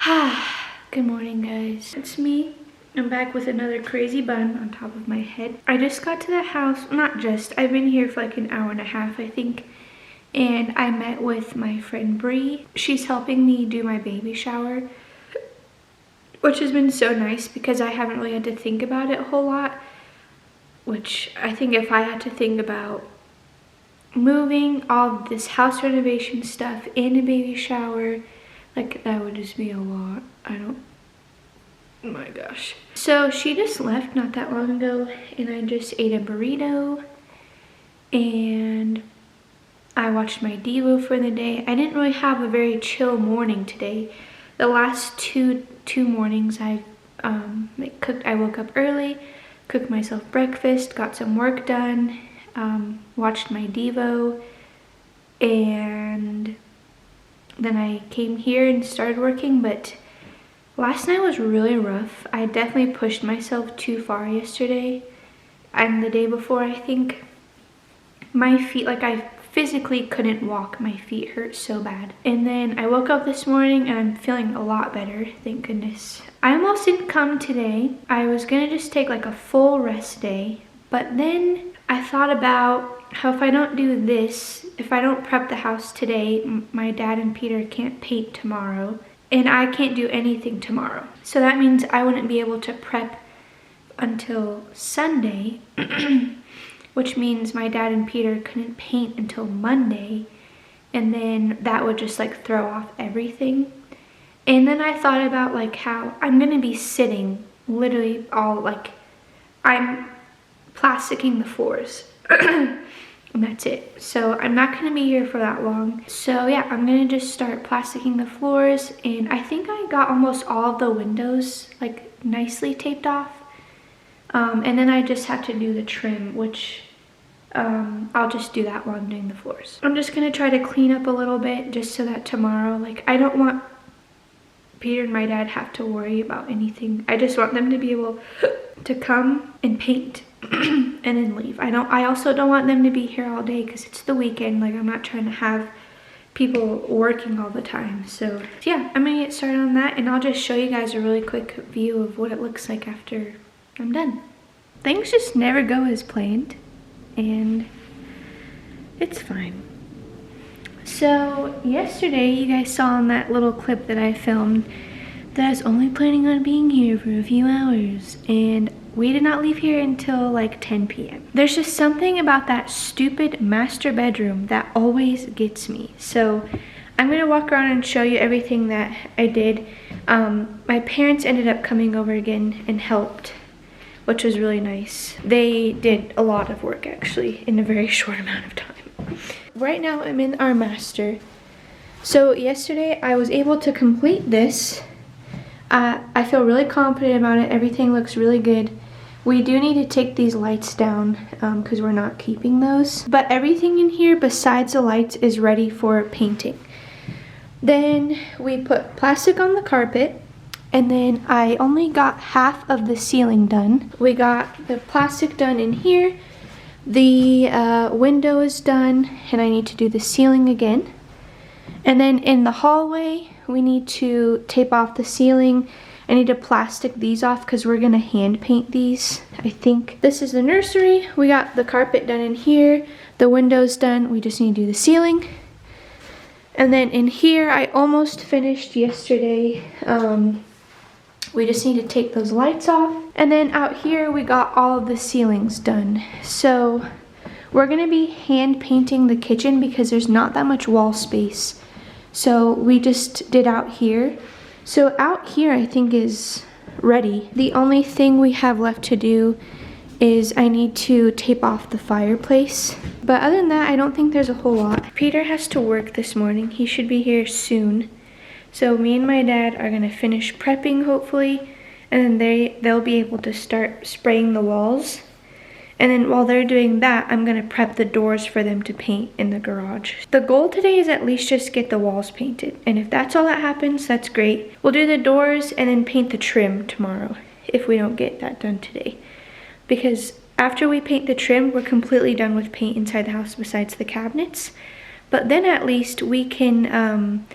Good morning, guys. It's me. I'm back with another crazy bun on top of my head. I just got to the house, I've been here for like an hour and a half, I think. And I met with my friend Bree. She's helping me do my baby shower, which has been so nice because I haven't really had to think about it a whole lot. Which I think if I had to think about moving all of this house renovation stuff in a baby shower, like that would just be a lot. Oh my gosh. So she just left not that long ago and I just ate a burrito and I watched my Devo for the day. I didn't really have a very chill morning today. The last two mornings I woke up early, cooked myself breakfast, got some work done, watched my Devo, and then I came here and started working. But last night was really rough. I definitely pushed myself too far yesterday and the day before. I think my feet, like I physically couldn't walk. My feet hurt so bad. And then I woke up this morning and I'm feeling a lot better, thank goodness. I almost didn't come today. I was gonna just take like a full rest day, but then I thought about how if I don't do this, if I don't prep the house today, my dad and Peter can't paint tomorrow and I can't do anything tomorrow. So that means I wouldn't be able to prep until Sunday, which means my dad and Peter couldn't paint until Monday, and then that would just like throw off everything. And then I thought about like how I'm gonna be sitting literally all like, I'm plasticking the floors and that's it. So I'm not gonna be here for that long. So yeah, I'm gonna just start plasticking the floors, and I think I got almost all of the windows like nicely taped off. And then I just have to do the trim, which I'll just do that while I'm doing the floors. I'm just gonna try to clean up a little bit just so that tomorrow, like I don't want Peter and my dad have to worry about anything. I just want them to be able to come and paint and then leave. I also don't want them to be here all day because it's the weekend. Like I'm not trying to have people working all the time. So yeah, I'm gonna get started on that and I'll just show you guys a really quick view of what it looks like after I'm done. Things just never go as planned and it's fine. So yesterday you guys saw in that little clip that I filmed that I was only planning on being here for a few hours, and we did not leave here until like 10 p.m. There's just something about that stupid master bedroom that always gets me. So I'm gonna walk around and show you everything that I did. My parents ended up coming over again and helped, which was really nice. They did a lot of work actually in a very short amount of time. Right now I'm in our master. So yesterday I was able to complete this. I feel really confident about it. Everything looks really good. We do need to take these lights down because we're not keeping those. But everything in here besides the lights is ready for painting. Then we put plastic on the carpet. And then I only got half of the ceiling done. We got the plastic done in here. The window is done and I need to do the ceiling again. And then in the hallway, we need to tape off the ceiling. I need to plastic these off because we're gonna hand paint these, I think. This is the nursery. We got the carpet done in here. The window's done. We just need to do the ceiling. And then in here, I almost finished yesterday. We just need to take those lights off. And then out here, we got all of the ceilings done. So we're gonna be hand painting the kitchen because there's not that much wall space. So we just did out here. So out here, I think is ready. The only thing we have left to do is I need to tape off the fireplace. But other than that, I don't think there's a whole lot. Peter has to work this morning. He should be here soon. So me and my dad are gonna finish prepping hopefully, and then they'll be able to start spraying the walls. And then while they're doing that, I'm gonna prep the doors for them to paint in the garage. The goal today is at least just get the walls painted. And if that's all that happens, that's great. We'll do the doors and then paint the trim tomorrow if we don't get that done today. Because after we paint the trim, we're completely done with paint inside the house besides the cabinets. But then at least we can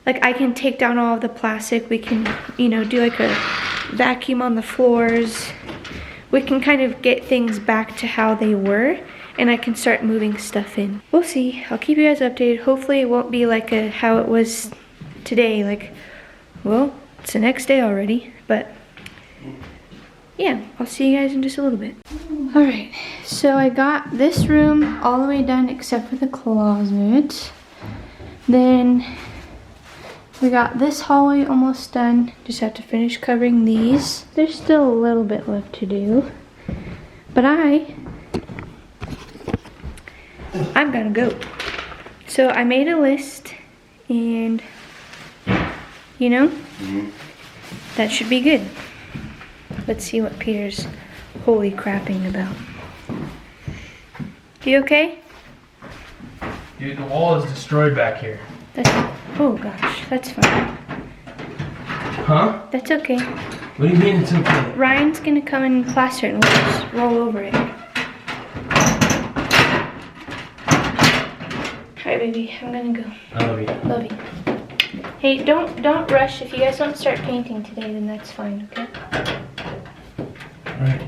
like I can take down all of the plastic. We can, you know, do like a vacuum on the floors. We can kind of get things back to how they were, and I can start moving stuff in. We'll see. I'll keep you guys updated. Hopefully it won't be like how it was today. Like, well, it's the next day already, but yeah, I'll see you guys in just a little bit. All right, so I got this room all the way done except for the closet. Then we got this hallway almost done. Just have to finish covering these. There's still a little bit left to do, but I'm gonna go. So I made a list, and you know, that should be good. Let's see what Peter's holy crapping about. You okay? Dude, the wall is destroyed back here. Oh gosh, that's fine. Huh? That's okay. What do you mean it's okay? Ryan's gonna come and plaster it and we'll just roll over it. Alright baby, I'm gonna go. I love you. Love you. Hey, don't rush. If you guys don't start painting today, then that's fine, okay? Alright.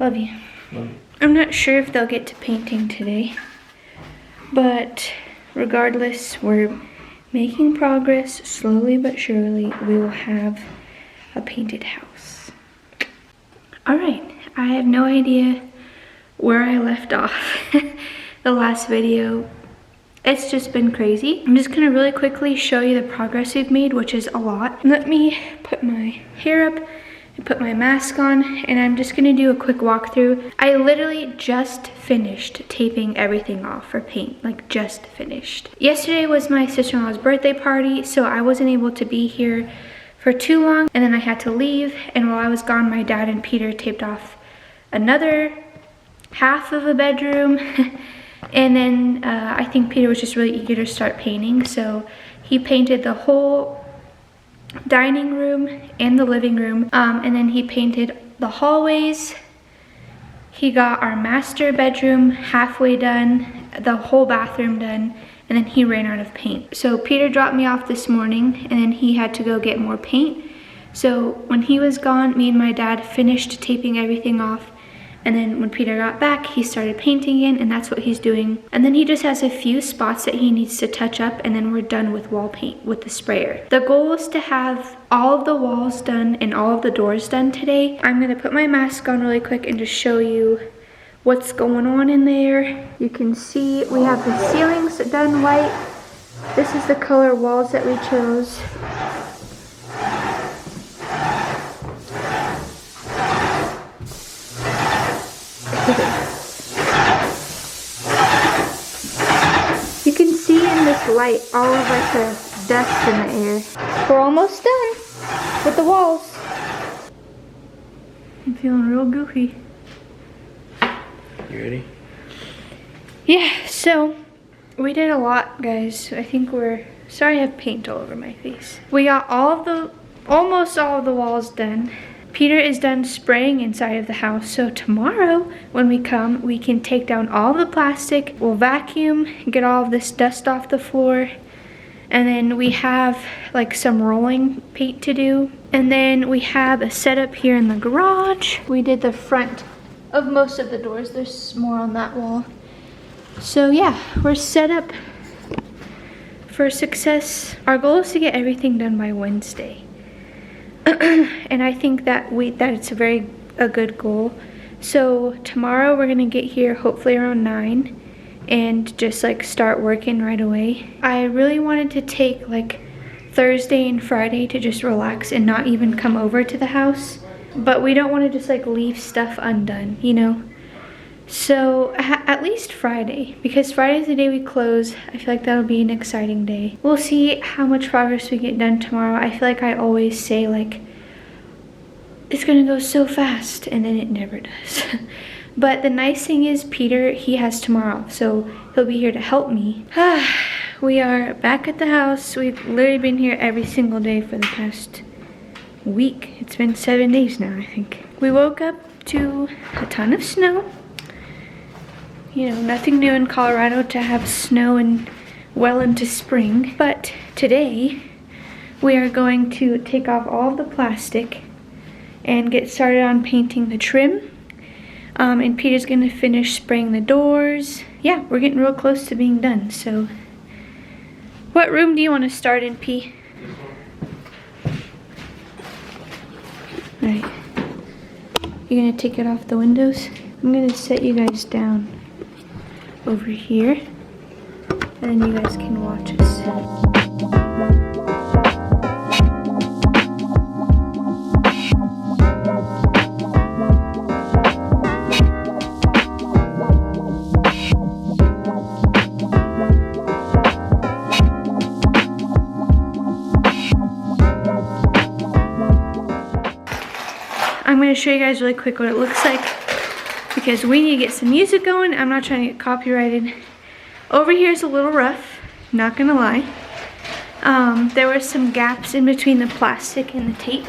Love you. Love you. I'm not sure if they'll get to painting today, but regardless, we're making progress. Slowly but surely, we will have a painted house. Alright, I have no idea where I left off the last video. It's just been crazy. I'm just gonna really quickly show you the progress we've made, which is a lot. Let me put my hair up and put my mask on, and I'm just gonna do a quick walkthrough. I literally just finished taping everything off for paint, like just finished. Yesterday was my sister-in-law's birthday party, so I wasn't able to be here for too long, and then I had to leave, and while I was gone, my dad and Peter taped off another half of a bedroom. And then I think Peter was just really eager to start painting, so he painted the whole dining room and the living room, and then he painted the hallways. He got our master bedroom halfway done, the whole bathroom done, and then he ran out of paint. So Peter dropped me off this morning, and then he had to go get more paint. So when he was gone, me and my dad finished taping everything off. And then when Peter got back, he started painting again, and that's what he's doing. And then he just has a few spots that he needs to touch up, and then we're done with wall paint with the sprayer. The goal is to have all of the walls done and all of the doors done today. I'm gonna put my mask on really quick and just show you what's going on in there. You can see we have the ceilings done white. This is the color walls that we chose. You can see in this light all of like the dust in the air. We're almost done with the walls. I'm feeling real goofy. You ready? Yeah, so we did a lot, guys. I think sorry I have paint all over my face. We got almost all of the walls done. Peter is done spraying inside of the house, so tomorrow when we come, we can take down all the plastic, we'll vacuum, get all of this dust off the floor, and then we have like some rolling paint to do. And then we have a setup here in the garage. We did the front of most of the doors. There's more on that wall. So yeah, we're set up for success. Our goal is to get everything done by Wednesday. And I think that it's a good goal. So tomorrow we're gonna get here hopefully around 9 and just like start working right away. I really wanted to take like Thursday and Friday to just relax and not even come over to the house, but we don't want to just like leave stuff undone, you know? So at least Friday, because Friday's the day we close. I feel like that'll be an exciting day. We'll see how much progress we get done tomorrow. I feel like I always say like, it's gonna go so fast, and then it never does. But the nice thing is Peter, he has tomorrow, so he'll be here to help me. We are back at the house. We've literally been here every single day for the past week. It's been 7 days now, I think. We woke up to a ton of snow. You know, nothing new in Colorado to have snow in well into spring. But today we are going to take off all of the plastic and get started on painting the trim. And Peter's gonna finish spraying the doors. Yeah, we're getting real close to being done. So what room do you want to start in, P? Alright. You're gonna take it off the windows? I'm gonna set you guys down over here, and then you guys can watch us. I'm going to show you guys really quick what it looks like because we need to get some music going. I'm not trying to get copyrighted. Over here is a little rough, not going to lie. There were some gaps in between the plastic and the tape.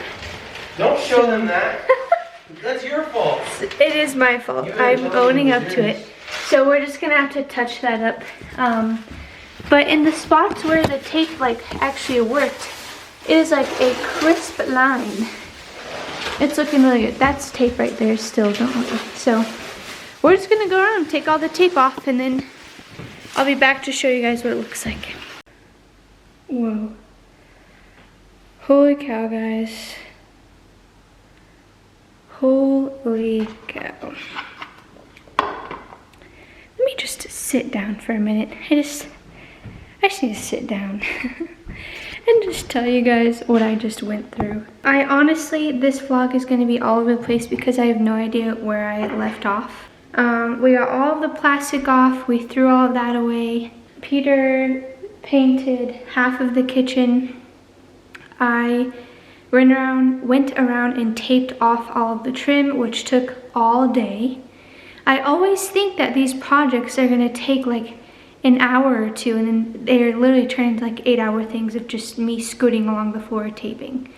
Don't show them that. That's your fault. It is my fault. I'm owning up to it. So we're just going to have to touch that up. But in the spots where the tape like actually worked, it is like a crisp line. It's looking really good. That's tape right there still, don't look. So we're just gonna go around and take all the tape off, and then I'll be back to show you guys what it looks like. Whoa. Holy cow, guys. Holy cow. Let me just sit down for a minute. I just need to sit down. And just tell you guys what I just went through. I honestly, this vlog is gonna be all over the place because I have no idea where I left off. We got all of the plastic off, we threw all of that away. Peter painted half of the kitchen. I went around and taped off all of the trim, which took all day. I always think that these projects are gonna take like an hour or two, and then they're literally turning into like 8-hour things of just me scooting along the floor taping.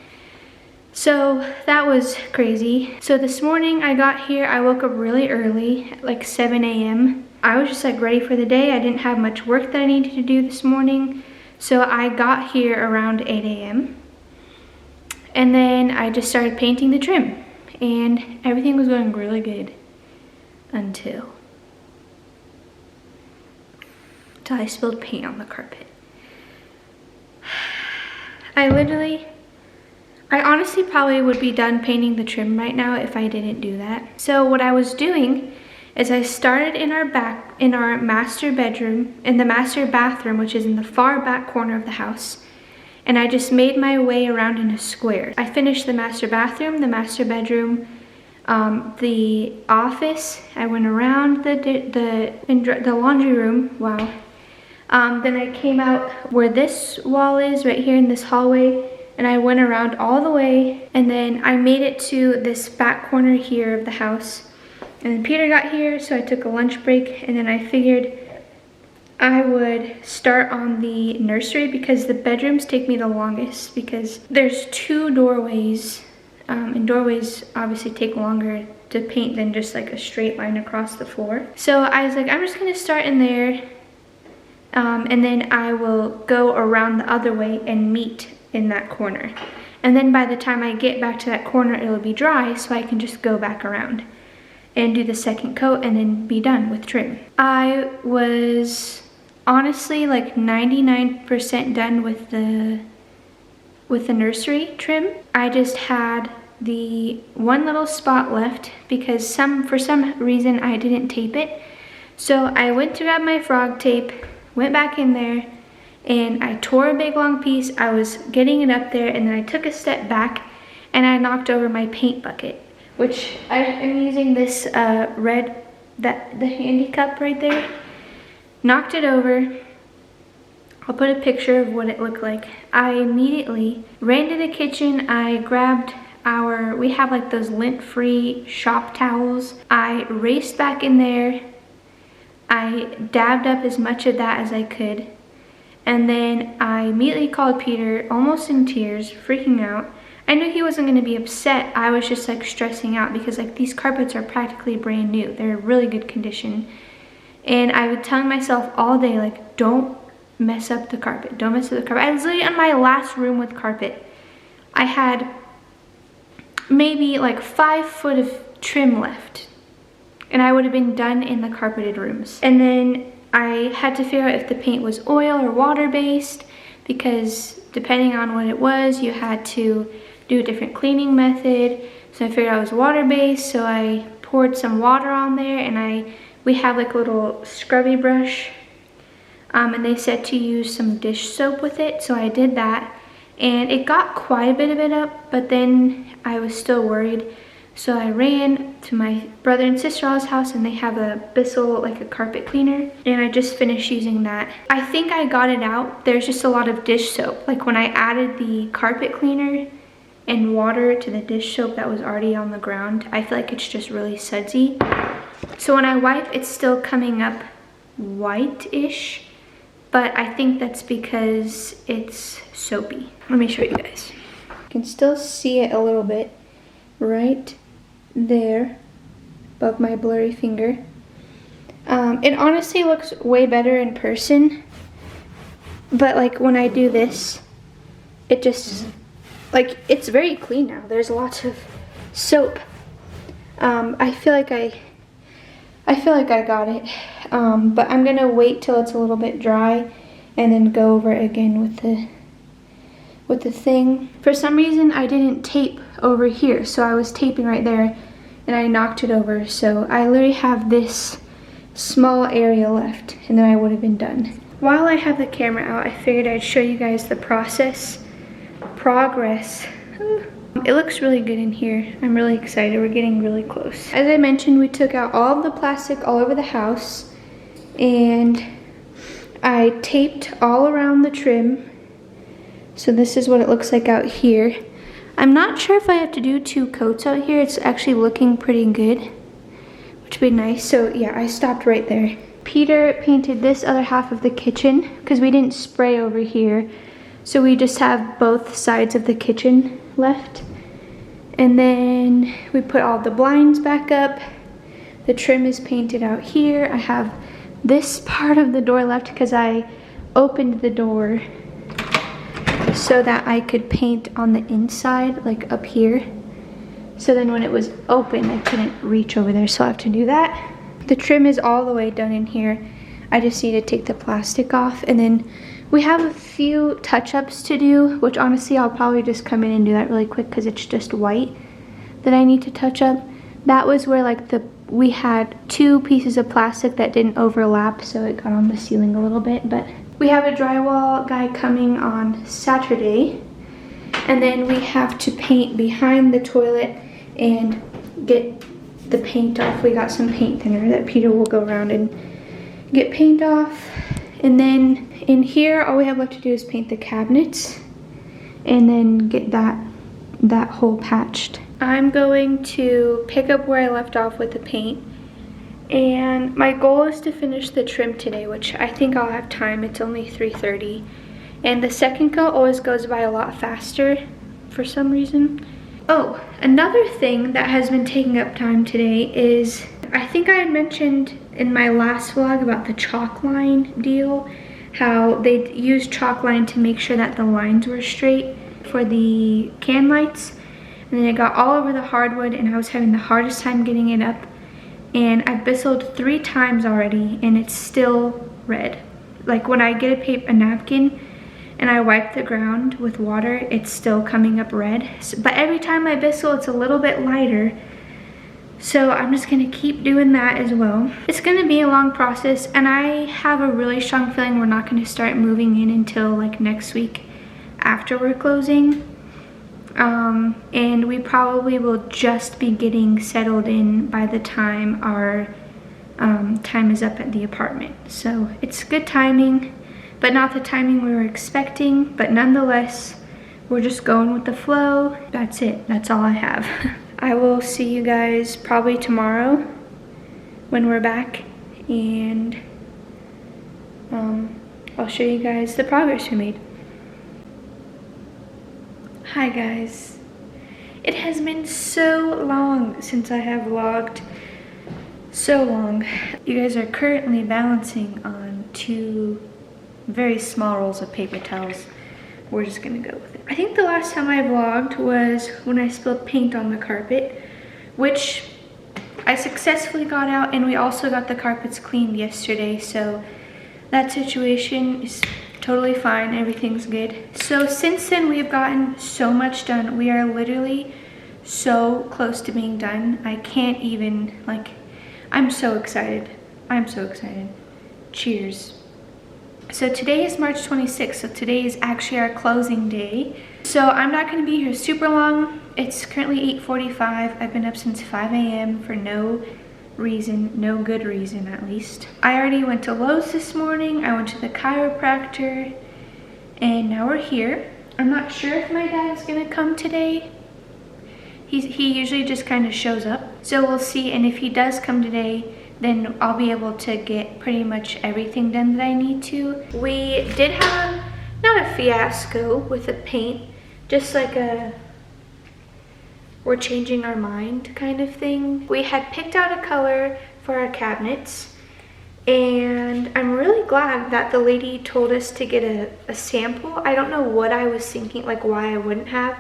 So that was crazy. So this morning I got here, I woke up really early, at like 7 a.m. I was just like ready for the day. I didn't have much work that I needed to do this morning. So I got here around 8 a.m. And then I just started painting the trim, and everything was going really good until I spilled paint on the carpet. I honestly probably would be done painting the trim right now if I didn't do that. So what I was doing is I started in our master bedroom, in the master bathroom, which is in the far back corner of the house. And I just made my way around in a square. I finished the master bathroom, the master bedroom, the office. I went around the laundry room. Wow. Then I came out where this wall is, right here in this hallway, and I went around all the way, and then I made it to this back corner here of the house. And then Peter got here, so I took a lunch break, and then I figured I would start on the nursery because the bedrooms take me the longest because there's 2 doorways, and doorways obviously take longer to paint than just like a straight line across the floor. So I was like, I'm just gonna start in there. And then I will go around the other way and meet in that corner. And then by the time I get back to that corner, it'll be dry, so I can just go back around and do the second coat and then be done with trim. I was honestly like 99% done with the nursery trim. I just had the one little spot left because for some reason I didn't tape it. So I went to grab my frog tape, went back in there, and I tore a big long piece. I was getting it up there, and then I took a step back and I knocked over my paint bucket, which I am using this the handy cup right there. Knocked it over. I'll put a picture of what it looked like. I immediately ran to the kitchen. I grabbed we have like those lint-free shop towels. I raced back in there. I dabbed up as much of that as I could. And then I immediately called Peter, almost in tears, freaking out. I knew he wasn't going to be upset. I was just like stressing out because like these carpets are practically brand new. They're in really good condition. And I was telling myself all day, like, don't mess up the carpet. Don't mess up the carpet. I was literally in my last room with carpet. I had maybe like 5 foot of trim left, and I would have been done in the carpeted rooms. And then I had to figure out if the paint was oil or water-based, because depending on what it was, you had to do a different cleaning method. So I figured out it was water-based, so I poured some water on there, and we have like a little scrubby brush, and they said to use some dish soap with it, so I did that. And it got quite a bit of it up, but then I was still worried. So I ran to my brother and sister-in-law's house, and they have a Bissell, like a carpet cleaner, and I just finished using that. I think I got it out. There's just a lot of dish soap. Like when I added the carpet cleaner and water to the dish soap that was already on the ground, I feel like it's just really sudsy. So when I wipe, it's still coming up white-ish, but I think that's because it's soapy. Let me show you guys. You can still see it a little bit right there above my blurry finger. It honestly looks way better in person, but like when I do this, it just, like, it's very clean now. There's lots of soap. I feel like I got it, but I'm gonna wait till it's a little bit dry and then go over it again with the thing. For some reason, I didn't tape over here, so I was taping right there and I knocked it over. So I literally have this small area left, and then I would have been done. While I have the camera out, I figured I'd show you guys the progress. It looks really good in here. I'm really excited. We're getting really close. As I mentioned, we took out all of the plastic all over the house, and I taped all around the trim. So this is what it looks like out here. I'm not sure if I have to do 2 coats out here. It's actually looking pretty good, which would be nice. So yeah, I stopped right there. Peter painted this other half of the kitchen because we didn't spray over here. So we just have both sides of the kitchen left. And then we put all the blinds back up. The trim is painted out here. I have this part of the door left because I opened the door so that I could paint on the inside, like up here. So then when it was open, I couldn't reach over there, so I have to do that. The trim is all the way done in here. I just need to take the plastic off, and then we have a few touch-ups to do, which honestly I'll probably just come in and do that really quick because it's just white that I need to touch up. That was where like we had 2 pieces of plastic that didn't overlap, so it got on the ceiling a little bit. But we have a drywall guy coming on Saturday, and then we have to paint behind the toilet and get the paint off. We got some paint thinner that Peter will go around and get paint off. And then in here, all we have left to do is paint the cabinets and then get that hole patched. I'm going to pick up where I left off with the paint, and my goal is to finish the trim today, which I think I'll have time. It's only 3:30, and the second coat always goes by a lot faster for some reason. Oh, another thing that has been taking up time today is, I think I had mentioned in my last vlog about the chalk line deal, how they used chalk line to make sure that the lines were straight for the can lights. And then it got all over the hardwood, and I was having the hardest time getting it up. And I've Bisselled 3 times already, and it's still red. Like when I get a napkin and I wipe the ground with water, it's still coming up red. But every time I Bissell, it's a little bit lighter. So I'm just gonna keep doing that as well. It's gonna be a long process, and I have a really strong feeling we're not gonna start moving in until like next week after we're closing. And we probably will just be getting settled in by the time our time is up at the apartment. So it's good timing, but not the timing we were expecting. But nonetheless, we're just going with the flow. That's it. That's all I have. I will see you guys probably tomorrow when we're back, and I'll show you guys the progress we made. Hi guys. It has been so long since I have vlogged. So long. You guys are currently balancing on 2 very small rolls of paper towels. We're just gonna go with it. I think the last time I vlogged was when I spilled paint on the carpet, which I successfully got out, and we also got the carpets cleaned yesterday, so that situation is totally fine. Everything's good. So since then, we've gotten so much done. We are literally so close to being done. I can't even, like, I'm so excited. I'm so excited. Cheers. So today is March 26th, so today is actually our closing day. So I'm not gonna be here super long. It's currently 8:45. I've been up since 5 a.m. for no reason, no good reason at least. I already went to Lowe's this morning. I went to the chiropractor, and now we're here. I'm not sure if my dad's gonna come today. He usually just kind of shows up. So we'll see, and if he does come today, then I'll be able to get pretty much everything done that I need to. We did have not a fiasco with the paint, just like a we're changing our mind kind of thing. We had picked out a color for our cabinets, and I'm really glad that the lady told us to get a sample. I don't know what I was thinking, like why I wouldn't have,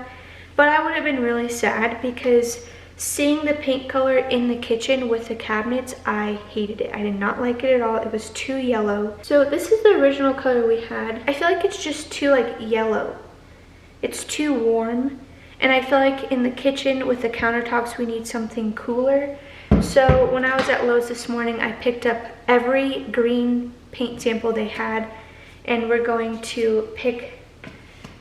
but I would have been really sad because seeing the paint color in the kitchen with the cabinets, I hated it. I did not like it at all. It was too yellow. So this is the original color we had. I feel like it's just too like yellow. It's too warm. And I feel like in the kitchen with the countertops, we need something cooler. So when I was at Lowe's this morning, I picked up every green paint sample they had, and we're going to pick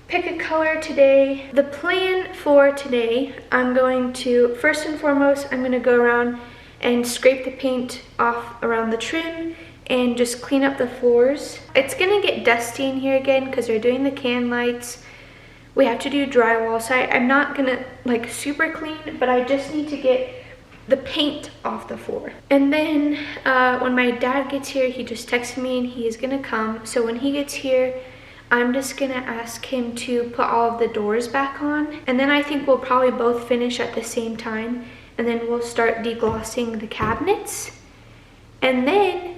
a color today. The plan for today, I'm going to, first and foremost, I'm gonna go around and scrape the paint off around the trim and just clean up the floors. It's gonna get dusty in here again because they're doing the can lights. We have to do drywall, so I'm not gonna like super clean, but I just need to get the paint off the floor. And then when my dad gets here, he just texted me and he is gonna come. So when he gets here, I'm just gonna ask him to put all of the doors back on. And then I think we'll probably both finish at the same time. And then we'll start deglossing the cabinets. And then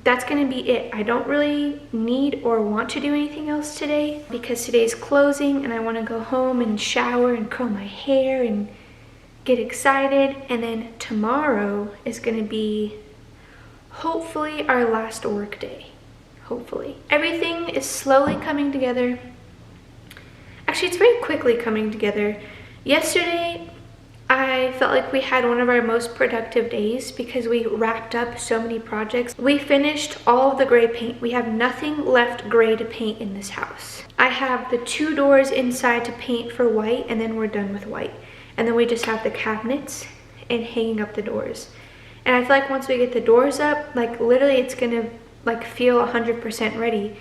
that's gonna be it. I don't really need or want to do anything else today because today's closing and I wanna go home and shower and curl my hair and get excited. And then tomorrow is gonna be hopefully our last work day. Hopefully. Everything is slowly coming together. Actually, it's very quickly coming together. Yesterday, I felt like we had one of our most productive days because we wrapped up so many projects. We finished all of the gray paint. We have nothing left gray to paint in this house. I have the 2 doors inside to paint for white, and then we're done with white. And then we just have the cabinets and hanging up the doors. And I feel like once we get the doors up, like literally it's gonna like feel 100% ready.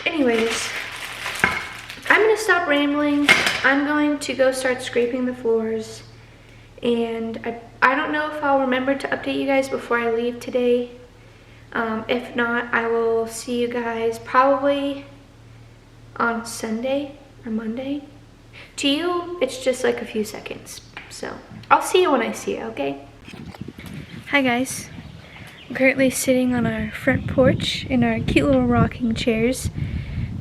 Anyways, I'm gonna stop rambling. I'm going to go start scraping the floors, and I don't know if I'll remember to update you guys before I leave today. If not, I will see you guys probably on Sunday or Monday. To you, it's just like a few seconds. So I'll see you when I see you, okay? Hi guys. I'm currently sitting on our front porch in our cute little rocking chairs.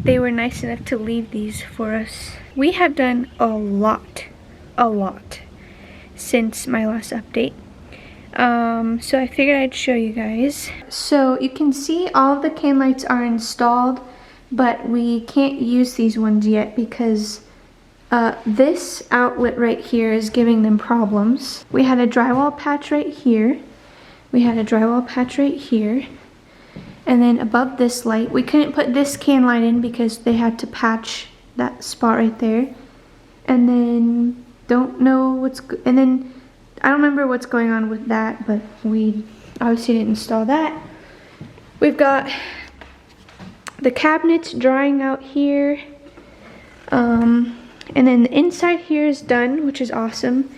They were nice enough to leave these for us. We have done a lot since my last update. So I figured I'd show you guys. So you can see all of the can lights are installed, but we can't use these ones yet because this outlet right here is giving them problems. We had a drywall patch right here. We had a drywall patch right here. And then above this light, we couldn't put this can light in because they had to patch that spot right there. And then don't know and then I don't remember what's going on with that, but we obviously didn't install that. We've got the cabinets drying out here. And then the inside here is done, which is awesome.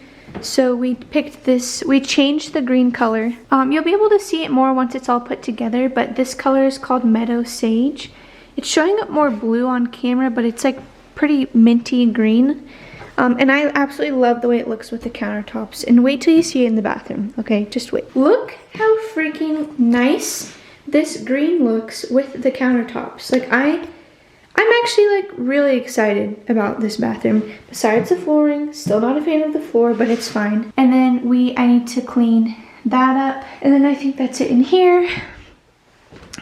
So we picked this, we changed the green color. You'll be able to see it more once it's all put together, but this color is called Meadow Sage. It's showing up more blue on camera, but it's like pretty minty green. And I absolutely love the way it looks with the countertops. And wait till you see it in the bathroom, okay? Just wait. Look how freaking nice this green looks with the countertops. Like I'm actually like really excited about this bathroom. Besides the flooring, still not a fan of the floor, but it's fine. And then I need to clean that up. And then I think that's it in here.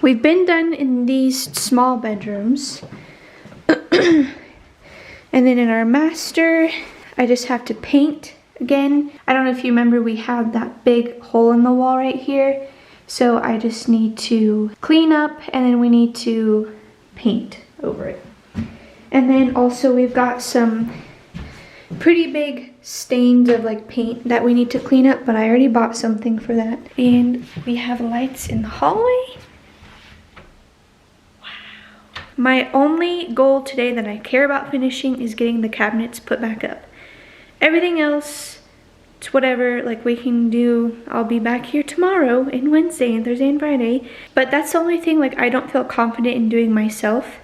We've been done in these small bedrooms. And then in our master, I just have to paint again. I don't know if you remember, we have that big hole in the wall right here. So I just need to clean up, and then we need to paint over it. And then also we've got some pretty big stains of like paint that we need to clean up, but I already bought something for that. And we have lights in the hallway. My only goal today that I care about finishing is getting the cabinets put back up. Everything else, it's whatever, like we can do. I'll be back here tomorrow and Wednesday and Thursday and Friday. But that's the only thing like I don't feel confident in doing myself.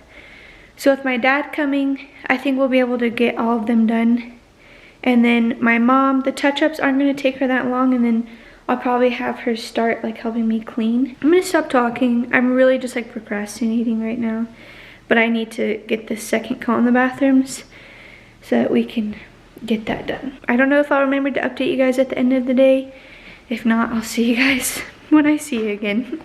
So with my dad coming, I think we'll be able to get all of them done. And then my mom, the touch-ups aren't gonna take her that long, and then I'll probably have her start like helping me clean. I'm gonna stop talking. I'm really just like procrastinating right now. But I need to get this second coat in the bathrooms so that we can get that done. I don't know if I'll remember to update you guys at the end of the day. If not, I'll see you guys when I see you again.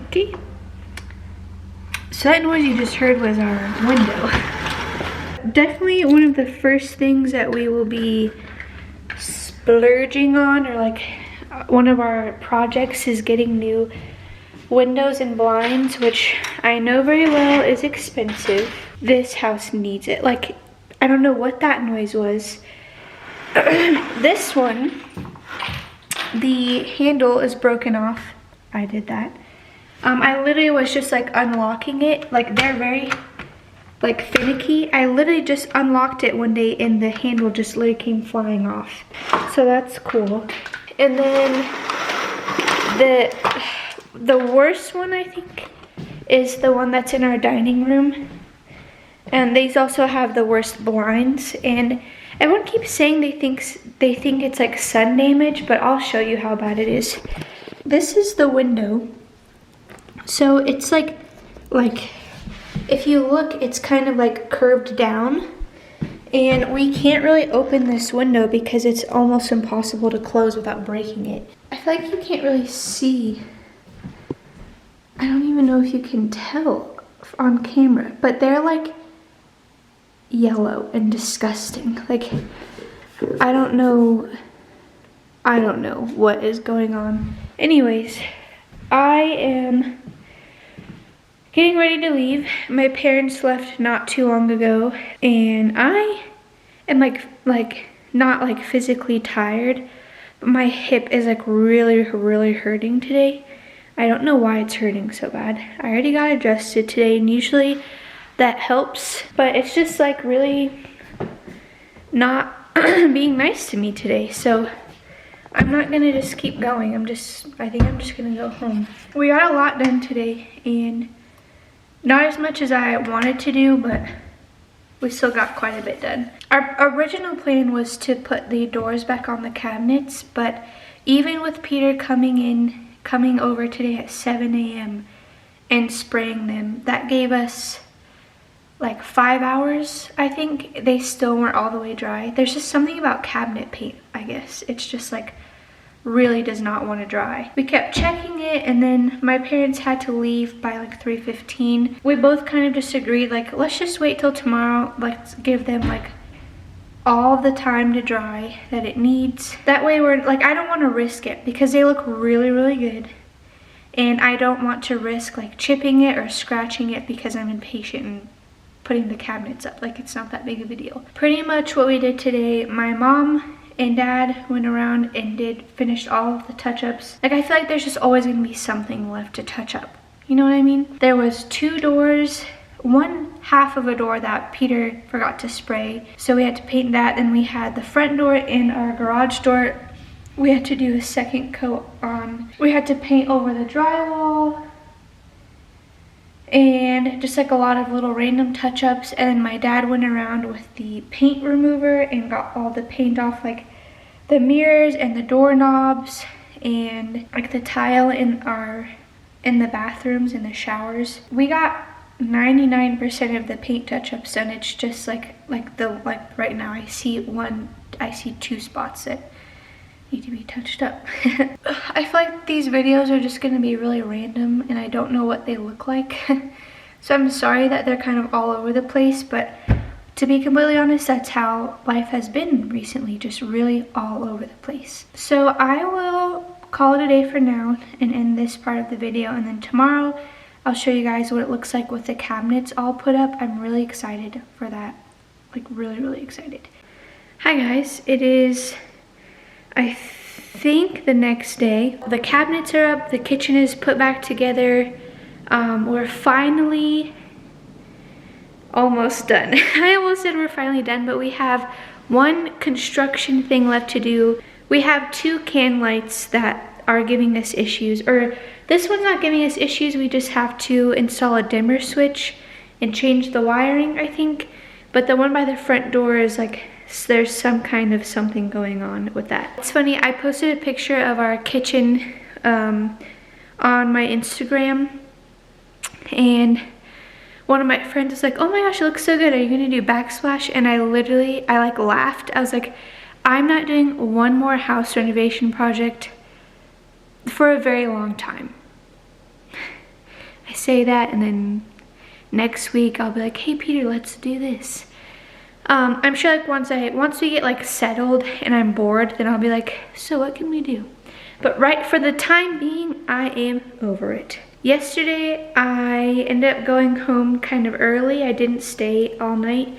Okay. So that noise you just heard was our window. Definitely one of the first things that we will be splurging on, or like one of our projects, is getting new windows and blinds, which I know very well is expensive. This house needs it. Like, I don't know what that noise was. This one, the handle is broken off. I did that. I literally was just like unlocking it. Like, they're very like finicky. I literally just unlocked it one day and the handle just literally came flying off. So that's cool. And then the worst one, I think, is the one that's in our dining room. And these also have the worst blinds. And everyone keeps saying they think it's like sun damage, but I'll show you how bad it is. This is the window. So it's like if you look, it's kind of like curved down, and we can't really open this window because it's almost impossible to close without breaking it. I feel like you can't really see. I don't even know if you can tell on camera, but they're like yellow and disgusting. Like, I don't know what is going on. Anyways, I am getting ready to leave. My parents left not too long ago, and I am like not like physically tired, but my hip is like really hurting today. I don't know why it's hurting so bad. I already got adjusted today, and usually that helps, but it's just like really not being nice to me today. So I'm not gonna just keep going. I think I'm just gonna go home. We got a lot done today, and not as much as I wanted to do, but we still got quite a bit done. Our original plan was to put the doors back on the cabinets, but even with Peter coming over today at 7 a.m. and spraying them, that gave us like 5 hours, I think. They still weren't all the way dry. There's just something about cabinet paint, I guess. It's just like really does not want to dry. We kept checking it, and then my parents had to leave by like 3:15. We both kind of just agreed, like, let's just wait till tomorrow. Let's give them like all the time to dry that it needs. That way we're like, I don't want to risk it because they look really good, and I don't want to risk like chipping it or scratching it because I'm impatient and putting the cabinets up. Like, it's not that big of a deal. Pretty much what we did today, my mom and dad went around and finished all of the touch-ups. Like, I feel like there's just always gonna be something left to touch up. You know what I mean? There was 2 doors, one half of a door that Peter forgot to spray, so we had to paint that. Then we had the front door and our garage door. We had to do a second coat on. We had to paint over the drywall. and just like a lot of little random touch-ups. And then my dad went around with the paint remover and got all the paint off, like the mirrors and the doorknobs and like the tile in the bathrooms and the showers. We got 99% of the paint touch-ups done. It's just like right now I see two spots that need to be touched up. I feel like these videos are just gonna be really random and I don't know what they look like. So I'm sorry that they're kind of all over the place, but to be completely honest, that's how life has been recently, just really all over the place. So I will call it a day for now and end this part of the video, and then tomorrow I'll show you guys what it looks like with the cabinets all put up. I'm really excited for that, like really excited. Hi guys, it is, I think, the next day. The cabinets are up, the kitchen is put back together. We're finally almost done. I almost said we're finally done, but we have one construction thing left to do. We have 2 can lights that are giving us issues, or this one's not giving us issues, we just have to install a dimmer switch and change the wiring, I think. But the one by the front door is like, there's some kind of something going on with that. It's funny, I posted a picture of our kitchen on my Instagram, and one of my friends was like, oh my gosh, it looks so good, are you gonna do backsplash? And I like laughed. I was like, I'm not doing one more house renovation project for a very long time. I say that, and then next week I'll be like, hey Peter, let's do this. I'm sure like once we get like settled and I'm bored, then I'll be like, so what can we do? But right for the time being, I am over it. Yesterday, I ended up going home kind of early. I didn't stay all night.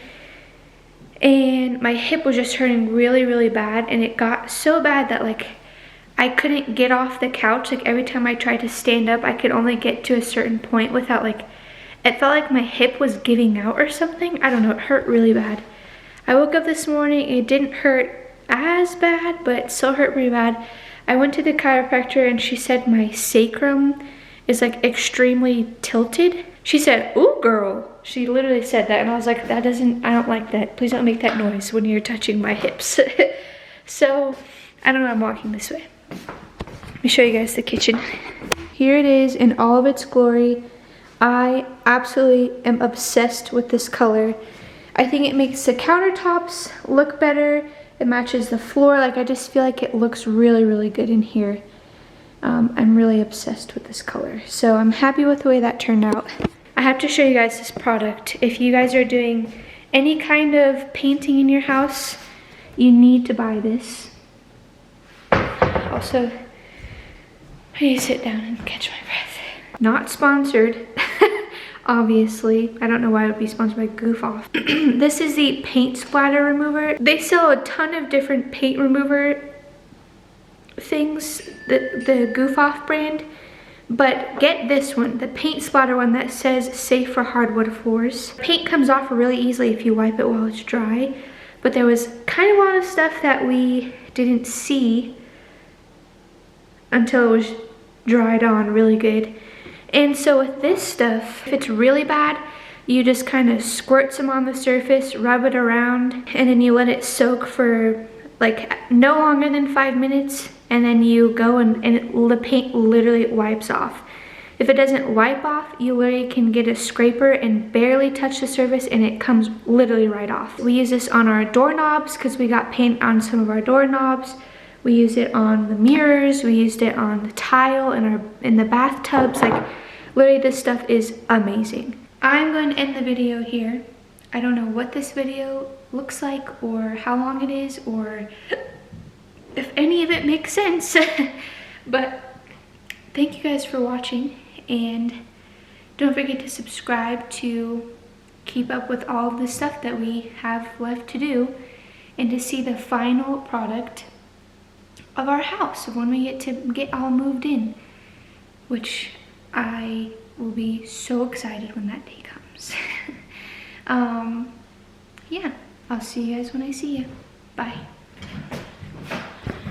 And my hip was just hurting really bad. And it got so bad that like, I couldn't get off the couch. Like every time I tried to stand up, I could only get to a certain point without like, it felt like my hip was giving out or something. I don't know, it hurt really bad. I woke up this morning, it didn't hurt as bad, but it still hurt pretty bad. I went to the chiropractor and she said my sacrum is like extremely tilted. She said, ooh girl. She literally said that, and I was like, I don't like that. Please don't make that noise when you're touching my hips. So, I don't know, I'm walking this way. Let me show you guys the kitchen. Here it is in all of its glory. I absolutely am obsessed with this color. I think it makes the countertops look better. It matches the floor. Like, I just feel like it looks really good in here. I'm really obsessed with this color. So I'm happy with the way that turned out. I have to show you guys this product. If you guys are doing any kind of painting in your house, you need to buy this. Also, I need to sit down and catch my breath. Not sponsored, obviously. I don't know why it would be sponsored by Goof Off. This is the paint splatter remover. They sell a ton of different paint remover things, the Goof Off brand, but get this one, the paint splatter one that says safe for hardwood floors. Paint comes off really easily if you wipe it while it's dry, but there was kind of a lot of stuff that we didn't see until it was dried on really good. And so with this stuff, if it's really bad, you just kind of squirt some on the surface, rub it around, and then you let it soak for like no longer than 5 minutes, and then you go and the paint literally wipes off. If it doesn't wipe off, you literally can get a scraper and barely touch the surface and it comes literally right off. We use this on our doorknobs because we got paint on some of our doorknobs. We use it on the mirrors, we used it on the tile in the bathtubs. Like, literally this stuff is amazing. I'm going to end the video here. I don't know what this video looks like or how long it is or if any of it makes sense. But thank you guys for watching, and don't forget to subscribe to keep up with all of the stuff that we have left to do and to see the final product of our house when we get all moved in, which I will be so excited when that day comes. Yeah, I'll see you guys when I see you. Bye.